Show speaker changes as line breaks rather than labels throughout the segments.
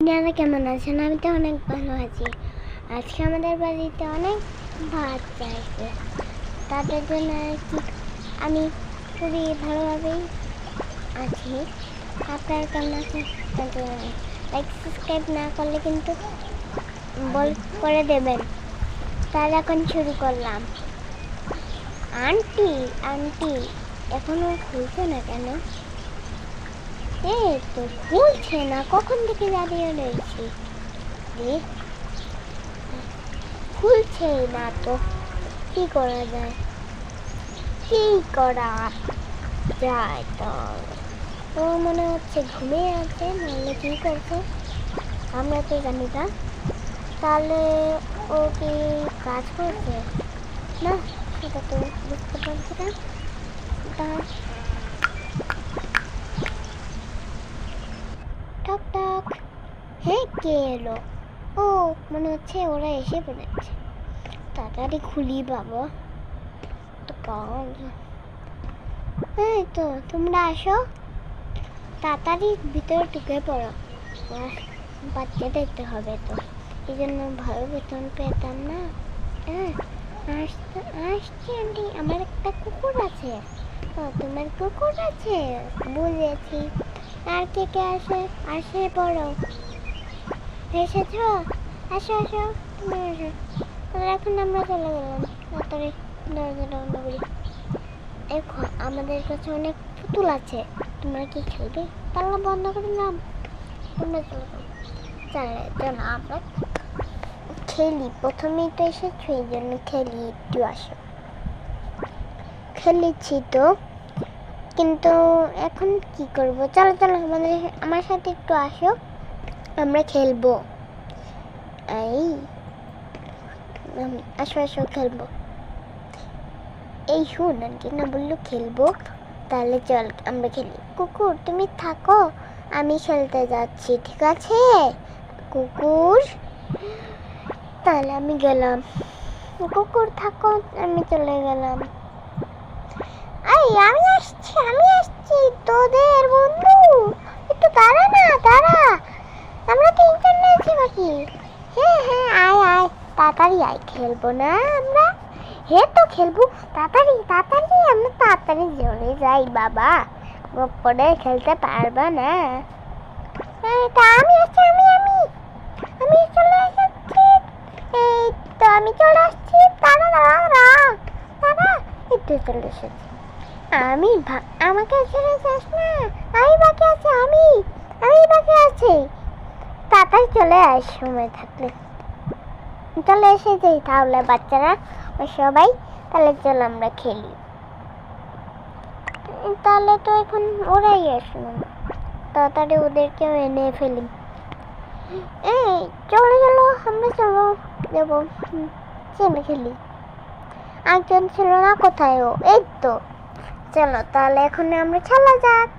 আপনারা কেমন আছেন? আমি তো অনেক ভালো আছি। আজকে আমাদের বাড়িতে অনেক ভাত চাইছে, তাদের জন্য আর কি আমি খুবই ভালোভাবেই আছি। আপনার কেমন আছেন? লাইক সাবস্ক্রাইব না করলে কিন্তু বল করে দেবেন। তাহলে এখন শুরু করলাম। আন্টি আন্টি এখনো খুলছে না কেন? এই তো খুলছে না, কখন থেকে দাঁড়িয়ে রয়েছি। খুলছেই না তো, কি করা যায়? কি করা যায়? তো মনে হচ্ছে ঘুমিয়ে আছে, নাহলে কি করছে আমরা তো জানি না। তাহলে ও কি কাজ করছে না, সেটা তো বুঝতে পারছি না। টক টক, হ্যাঁ কে এলো? ও মনে হচ্ছে ওরা এসে পড়েছে। তাড়াতাড়ি খুলি বাবা, এই তো তোমরা আসো, তাড়াতাড়ি ভিতরে ঢুকে পড়ো। বাচ্চা দেখতে হবে তো, এই জন্য ভালো বেতন পেতাম না। হ্যাঁ আসছি আন্টি, আমার একটা কুকুর আছে। ও তোমার কুকুর আছে, বুঝেছি। আর কে কে আসে পড়ো। এসেছ? আসো আসো, তুমি আসো। এখন আমরা চলে গেলাম, তাড়াতাড়ি দরজাটা বন্ধ করি। এখন আমাদের কাছে অনেক পুতুল আছে, তোমরা কি খেলবে? তাহলে বন্ধ করে নাম, তোমরা চলো চলো আমরা খেলি। প্রথমেই তো এসেছো, এই জন্য খেলি, একটু আসো। খেলেছি তো, কিন্তু এখন কি করব? চলো চলো আমার সাথে একটু আসো, আমরা খেলবো। এই আসো আসো খেলবো। এই শুন, আন্টি না বললো খেলবো, তাহলে চল আমরা খেলি। কুকুর তুমি থাকো, আমি খেলতে যাচ্ছি, ঠিক আছে কুকুর? তাহলে আমি গেলাম। কুকুর থাকো, আমি চলে গেলাম। আমি আসছি তোদের বন্ধু, একটু দাঁড়া না, দাঁড়া, আমরা তিনজন আছি বাকি। হ্যাঁ হ্যাঁ আয় আয়, তাড়াতাড়ি আয়, খেলবো না আমরা? হ্যাঁ তো খেলবো, তাড়াতাড়ি তাড়াতাড়ি, আমরা তাড়াতাড়ি চলে যাই বাবা, পরে খেলতে পারবা না। আমি আসছি, আমি চলে এসেছি। এই তো আমি চলে আসছি, দাঁড়া দাঁড়া দাঁড়া দাঁড়া, একটু চলে এসেছি। আমাকে ছেড়ে যাস না, আমি বাকি আছি, আমি বাকি আছি। তাড়াতাড়ি চলে আস সময় থাকলে। চলে এসেছি তাহলে বাচ্চারা সবাই, তাহলে চল আমরা খেলি। তাহলে তো এখন ওরাই আসলো, তাড়াতাড়ি ওদেরকেও এনে ফেলি। এই চলে গেল, আমরা চলো যাবো, চলে খেলি। একজন ছিল না, কোথায় ও? এই তো, চলো তাহলে এখন আমরা খেলা যাক।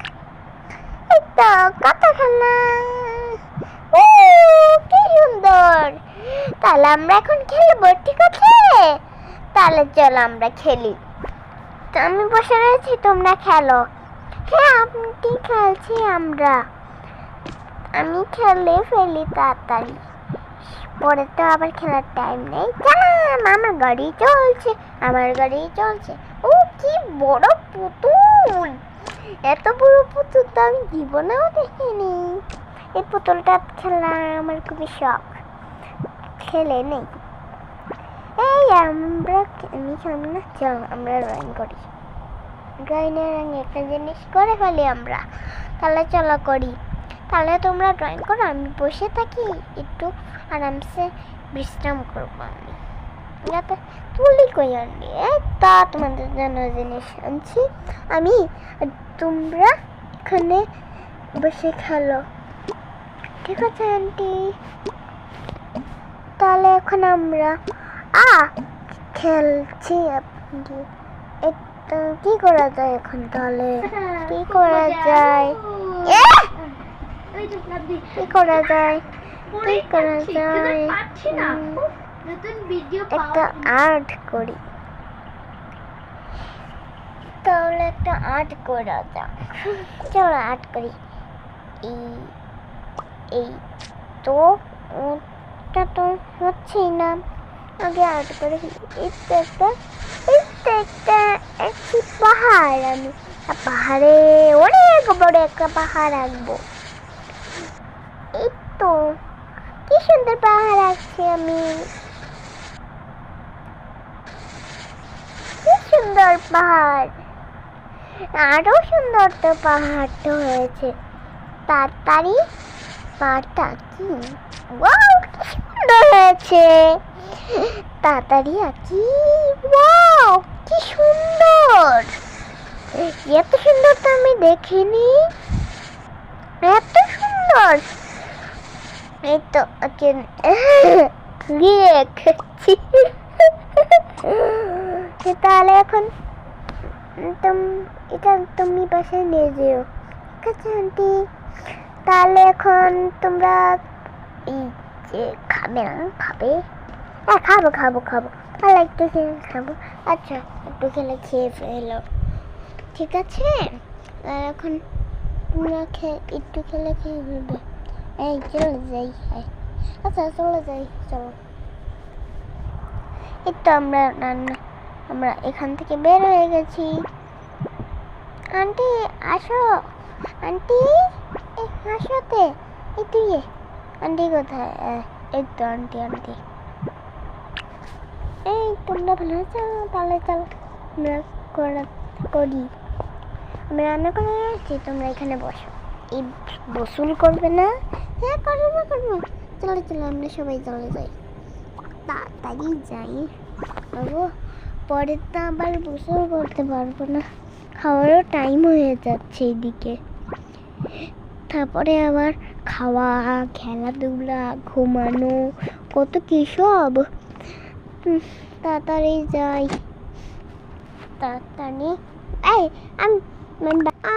এই তো কত খেলা, ও কি সুন্দর। তাহলে আমরা এখন খেলবো, ঠিক আছে? তাহলে চলো আমরা খেলি। তো আমি বসে রয়েছি, তোমরা খেলো। হ্যাঁ আপনি খেলছি আমরা, আমি খেলে ফেলি তাড়াতাড়ি, পরে তো আবার খেলার টাইম নেই। আমার গাড়ি চলছে। ও কি বড় পুতুল, এত বড় পুতুল তো আমি জীবনেও দেখিনি। এই পুতুলটা খেলা আমার খুবই শখ, খেলে নেই। এই আমি খেলবো না, চল আমরা ড্রয়িং করি। ড্রয়িংয়ের রঙে একটা জিনিস করে ফেলি আমরা, তাহলে চলো করি। তাহলে তোমরা ড্রয়িং করো, আমি বসে থাকি, একটু আরামসে বিশ্রাম করবো। আমি যাতে তুলি কই আনবি, তা তোমাদের জন্য জিনিস আনছি আমি, তোমরা এখানে বসে খেলো, ঠিক আছে আন্টি? তাহলে এখন আমরা খেলছি। কি করা যায় এখন? তাহলে কি করা যায়? একটা আর্ট করি, তাহলে একটা আর্ট করা যাক। চলো আর্ট করি। এই তো ওটা তো হচ্ছেই না। আগে আর্ট করে একটা একটি পাহাড়, আমি পাহাড়ে অনেক বড় একটা পাহাড় আঁকবো। এই তো কি সুন্দর পাহাড় আঁকছি আমি, কি সুন্দর পাহাড়। আরো সুন্দর তো পাহাড়টা হয়েছে। তাড়াতাড়ি পাহাড়টা কি, ওয়াও কি সুন্দর হয়েছে। তাড়াতাড়ি আঁকি, ওয়াও কি সুন্দর। এত সুন্দর তো আমি দেখিনি, এত সুন্দর। এই তো তাহলে এখন এটা তুমি বাসায় নিয়ে যেও, ঠিক আছে আন্টি? তাহলে এখন তোমরা এই যে খাবে না, খাবে? হ্যাঁ খাবো খাবো খাবো, তাহলে একটু খেলে খাবো। আচ্ছা একটু খেলে খেয়ে ফেলো, ঠিক আছে? আর এখন তোমরা একটু খেলে খেয়ে ফেলবে। এই চলে যাই, আচ্ছা চলে যাই, চলো। এই তো আমরা এখান থেকে বের হয়ে গেছি। আন্টি আসো, আন্টি আসোতে, এই তুই আন্টি কোথায়? এই তো আন্টি, আন্টি এই তোমরা ভালো আছো? তাহলে চলো আমরা করি, আমি রান্না করে আসছি, তোমরা এখানে বসো। এই বসুল করবে না? হ্যাঁ করবো করবো, চলো চলো আমরা সবাই চলে যাই, তাড়াতাড়ি যাই। বাবু পরে তো আবার গোসল করতে পারবো না, খাওয়ারও টাইম হয়ে যাচ্ছে এইদিকে। তারপরে আবার খাওয়া, খেলাধুলা, ঘুমানো, কত কি সব। তাড়াতাড়ি যাই, তাড়াতাড়ি। এই আমি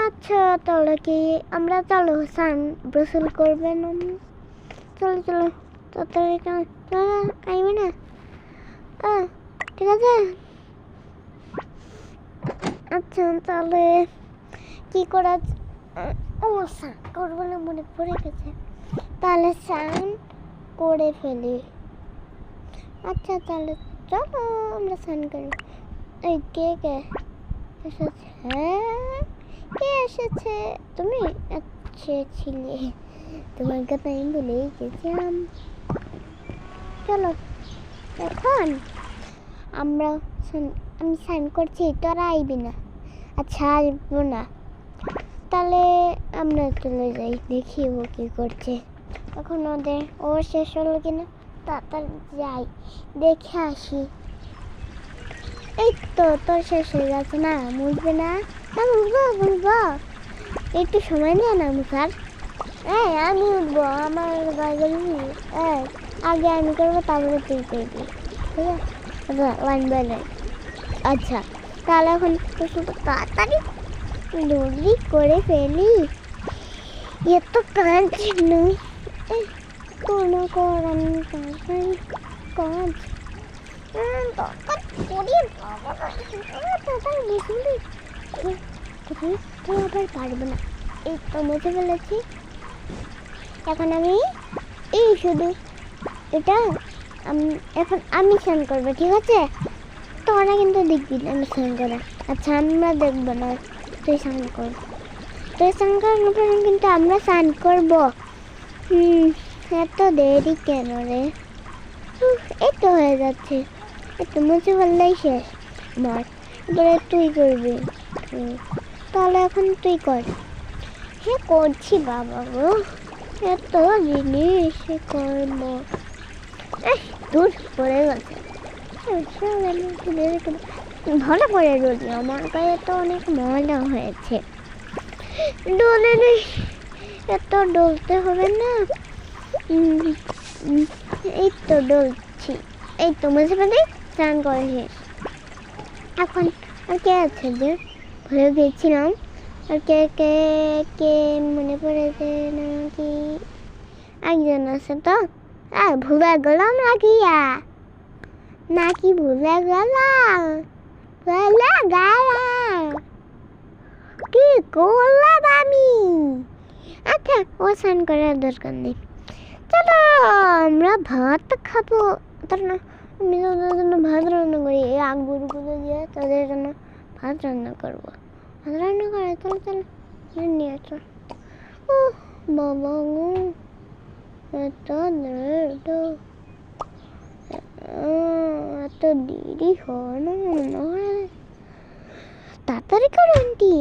আচ্ছা তাহলে কি আমরা চলো স্নান গোসল করবেন, চলো চলো তাড়াতাড়ি আইবে না? ঠিক আছে আচ্ছা তাহলে কি করা, ও স্নান করবো না মনে পড়ে গেছে, তাহলে স্নান করে ফেলি। আচ্ছা তাহলে চলো আমরা স্নান করি। এই কে কে এসেছে? হ্যাঁ কে এসেছে? তুমি ছিলে, তোমার কথা আমি ভুলেই গেছিলাম। চলো এখন আমি স্নান করছি, তোরা আইবি না? আচ্ছা আসবো না, তাহলে আমরা চলে যাই, দেখি ও কি করছে। এখন ও শেষ হলো কিনা, তাড়াতাড়ি যাই দেখে আসি। এই তো তোর শেষ হয়ে গেছে না, মুছবে না? মুছবো একটু সময় নেই না মুছার। আমি উঠবো, আমার আগে আমি করবো, তারপরে তুই করবি, ঠিক আছে? Line by line. আচ্ছা তাহলে এখন তাড়াতাড়ি জলদি করে ফেলি, এত কাজ নয় কোনো আমি তাড়াতাড়ি কাজ দরকার করি। আবার পারবো না, এই তো মুছে ফেলেছি। এখন আমি এই শুধু এটা এখন আমি স্নান করবো, ঠিক আছে? তোরা কিন্তু দেখবি না আমি স্নান করা। আচ্ছা আমরা দেখবো না, তুই স্নান কর, তুই স্নান করার পরে কিন্তু আমরা স্নান করবো। এত দেরি কেন রে? এই তো হয়ে যাচ্ছে, একটু মুছে ফেললেই শেষ আমার। এবারে তুই করবি, তাহলে এখন তুই কর। হ্যাঁ করছি বাবা গো, এত জিনিস করবো, দূর পড়ে গেছে। ভালো করে ডলি, আমার গায়ে তো অনেক ময়লা হয়েছে। ডলে নেই, এত ডলতে হবে না। এই তো ডলছি, এই তো মাঝে মাঝে স্নান করে শেষ। এখন আর কে আছে যে ভুলে গেছিলাম, আর কে কে কে মনে পড়েছে নাকি? একজন আছে তো, ভুলে গেলাম নাকি ভুলে গেলাম, কি করলাম আমি? আচ্ছা ও স্নান করার দরকার নেই, চলো আমরা ভাত খাবো। তার না আমি তোদের জন্য ভাত রান্না করি, এই আঙ্গুরগুলো দিয়ে তোদের জন্য ভাত রান্না করবো। ভাত রান্না করে চল চল নিয়ে চল। ও বাবা গো, এত দেরি হয় না মনে হয়। তাড়াতাড়ি করো আন্টি।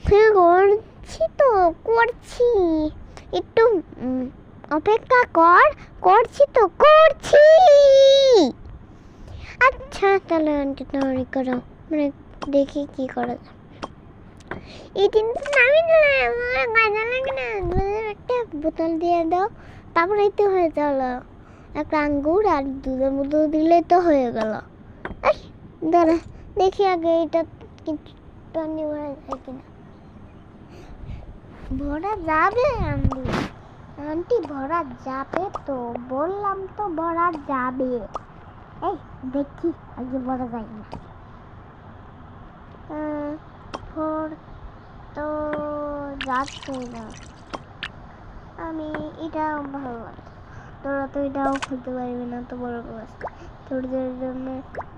হ্যাঁ করছি তো, করছি, একটু অপেক্ষা কর। করছি তো, করছি। আচ্ছা তাহলে আন্টি তাড়াতাড়ি করো, মানে দেখি কি করা যায়। এই তিনটে নামিয়ে দিলাম, আমার কাজে লাগে না। দুধের একটা বোতল দিয়ে দাও, তারপরে তো হয়ে গেল। একটা আঙ্গুর আর দুধের বোতল দিলে তো হয়ে গেল। দাঁড়া দেখি আগে এটা কিছুটা ভরা যায় কিনা। ভরা যাবে আন্টি, আন্টি ভরা যাবে তো, বললাম তো ভরা যাবে। এই দেখি আগে ভরা যায় না। ভর তো যাচ্ছে না। আমি এটা ভালো লাগে, তোরা তো এটাও খুলতে পারবি না, তো বড় ক্লাস। তোদের জন্য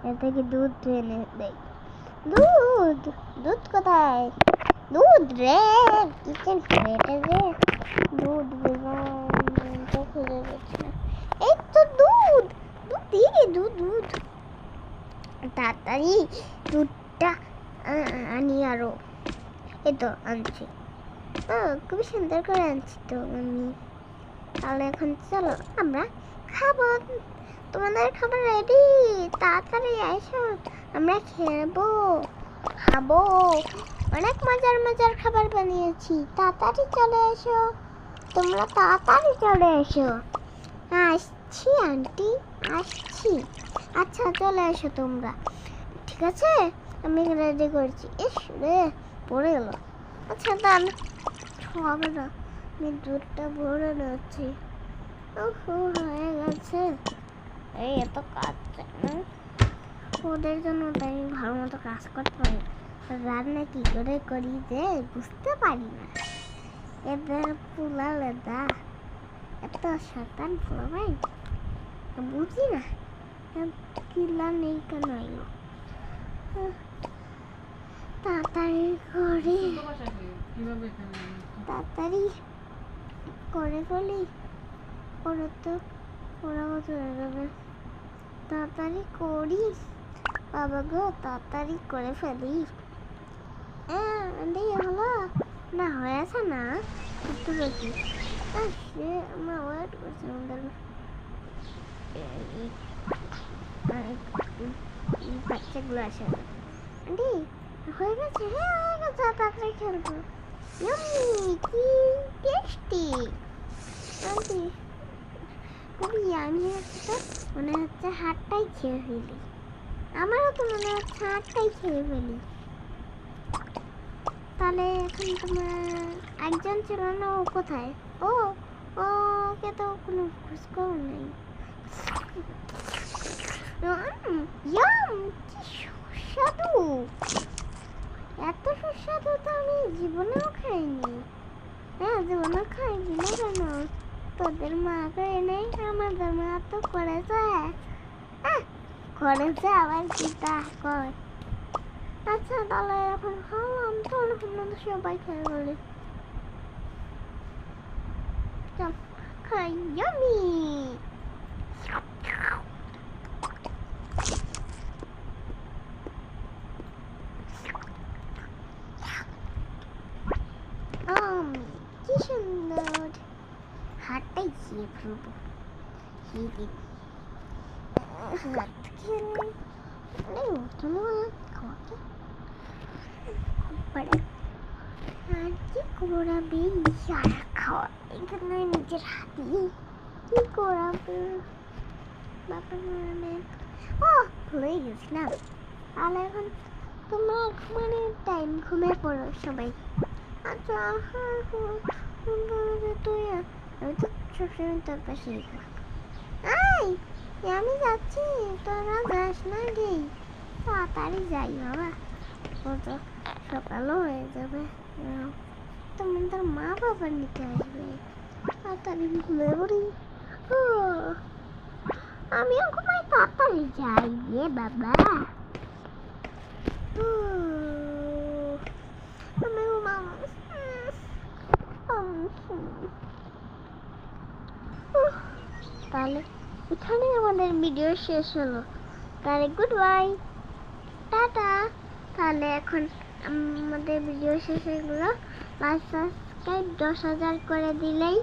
এ থেকে দুধ এনে দেয়। দুধ, দুধ কোথায়? দুধ রে, কিচেন রেটে রে দুধ তো খুঁজে পাচ্ছি না। এই তো দুধ, দুধ দিয়ে দুধ, দুধ তাড়াতাড়ি দুধটা আনি আরো। এই তো আনছি, খুবই সুন্দর করে আনছি তো আমি। তাহলে এখন চলো আমরা খাবো। তোমাদের খাবার রেডি, তাড়াতাড়ি এসো, আমরা খাবো। অনেক মজার মজার খাবার বানিয়েছি, তাড়াতাড়ি চলে এসো, তোমরা তাড়াতাড়ি চলে এসো। আসছি আন্টি, আসছি। আচ্ছা চলে এসো তোমরা, ঠিক আছে? আমি রেডি করছি। ইস রে পড়ে গেল। আচ্ছা তাহলে হবে না, আমি দুধটা ভরে নিচ্ছি। হয়ে গেছে। এই এত কাজ না ওদের জন্য, তাই ভালো মতো কাজ করতে পারি। রান্না কি করে করি যে বুঝতে পারি না। এদের পোলা লেদা এত শতান পোলা ভাই, বুঝি না কিলা নেই কেন এলো। তাড়াতাড়ি করে, তাড়াতাড়ি করে ফেলি, ওরা তো ওরা চলে যাবে। তাড়াতাড়ি করি বাবা গো, তাড়াতাড়ি করে ফেলি। হলো না, হয়েছে না একটু বেশি। আমার ওয়েট করছে আমাদের বাচ্চাগুলো আসে। আন্টি হয়ে গেছে? হ্যাঁ হয়ে গেছে, তাড়াতাড়ি খেলবো। কি টেস্টি আন্টি, খুবই ইয়ামি হচ্ছে তো, মনে হচ্ছে হাতটাই খেয়ে ফেলি। আমারও তো মনে হচ্ছে হাতটাই খেয়ে ফেলি। তাহলে এখন তোমার একজন ছিল না, ও কোথায়? ওকে তো কোনো খোঁজখবর নেই। কি সুস্বাদু, এত সুস্বাদু তো আমি জীবনেও খাইনি। হ্যাঁ জীবনেও খাইনি না কেন? তোদের মা করে নেই, আমাদের মা তো করেছে। করেছে আবার কি তা কর। আচ্ছা তাহলে এখন খাওয়াম তো, সবাই খেয়ে বলে চল খাই। ইয়ামি কি সুন্দর, হাতটাই খেয়ে ফেলবো। হাত খেলে আর কি করাবে ইয়ারা খাওয়া, এখানে নিজের হাতে কি করাবে বাবা। ভুলে গেছিলাম। তাহলে এখন তোমরা মানে টাইম ঘুমিয়ে পড়ো সবাই। আচ্ছা তুই, আমি তো সবসময় তোর পাশে। আমি যাচ্ছি, তোরা যাস না গে, তাড়াতাড়ি যাই বাবা, ও তো সকালও হয়ে যাবে। তোমাদের মা বাবা নিতে আসবে, তাড়াতাড়ি ঘুমিয়ে পড়ি। আমিও ঘুমাই, তাড়াতাড়ি যাই রে বাবা। আমি ঘুমাবো। তাহলে এখানেই আমাদের ভিডিও শেষ হলো। তাহলে গুড বাই, টাটা। তাহলে এখন আমাদের ভিডিও শেষ হয়ে গেল। লাইক সাবস্ক্রাইব 10,000 করে দিলেই